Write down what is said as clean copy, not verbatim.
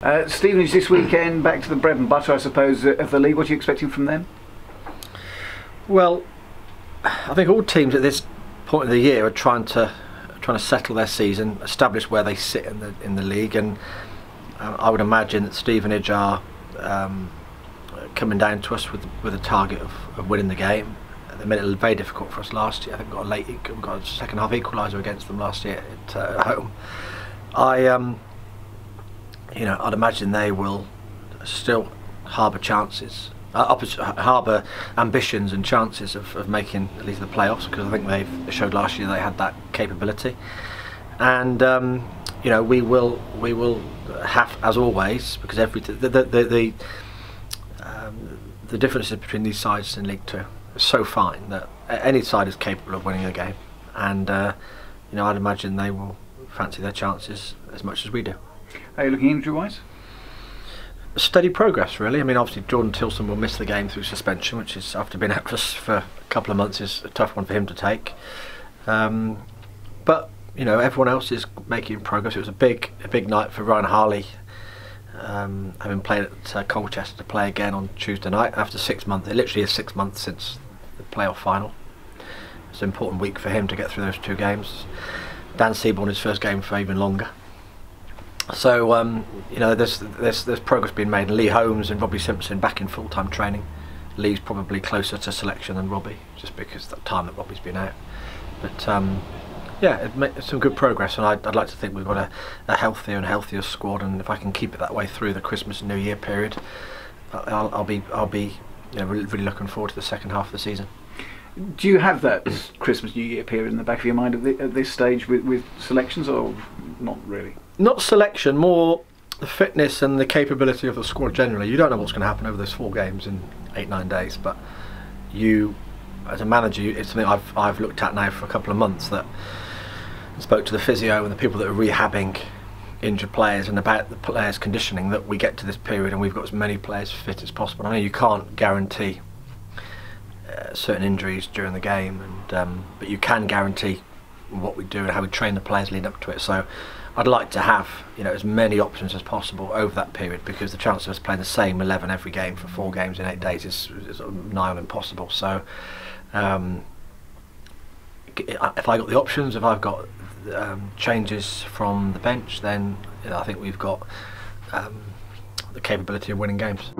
Stevenage this weekend, back to the bread and butter, I suppose, of the league. What are you expecting from them? Well, I think all teams at this point of the year are trying to settle their season, establish where they sit in the league, and I would imagine that Stevenage are coming down to us with a target of winning the game. They made it very difficult for us last year. I think we got a second half equaliser against them last year at home. I'd imagine they will still harbour ambitions and chances of making at least the playoffs, because I think they showed last year they had that capability. And we will have, as always, because the differences between these sides in League Two are so fine that any side is capable of winning a game, and I'd imagine they will fancy their chances as much as we do. Are you looking injury-wise? Steady progress, really. I mean, obviously Jordan Tilson will miss the game through suspension, which is, after being out for a couple of months, is a tough one for him to take. But everyone else is making progress. It was a big night for Ryan Harley, having played at Colchester, to play again on Tuesday night after 6 months. It literally is 6 months since the playoff final. It's an important week for him to get through those two games. Dan Seaborn, his first game for even longer. So there's progress being made. Lee Holmes and Robbie Simpson back in full-time training. Lee's probably closer to selection than Robbie, just because of the time that Robbie's been out. But it's some good progress, and I'd like to think we've got a healthier and healthier squad. And if I can keep it that way through the Christmas and New Year period, I'll be really looking forward to the second half of the season. Do you have that Christmas New Year period in the back of your mind at this stage with selections, or not really? Not selection, more the fitness and the capability of the squad generally. You don't know what's going to happen over those 4 games in 8-9 days, but you, as a manager, it's something I've looked at now for a couple of months. That I spoke to the physio and the people that are rehabbing injured players, and about the players' conditioning, that we get to this period and we've got as many players fit as possible. I know you can't guarantee certain injuries during the game, but you can guarantee what we do and how we train the players leading up to it. So I'd like to have as many options as possible over that period, because the chance of us playing the same 11 every game for 4 games in 8 days is nigh on impossible. So if I got the options, if I've got changes from the bench, then I think we've got the capability of winning games.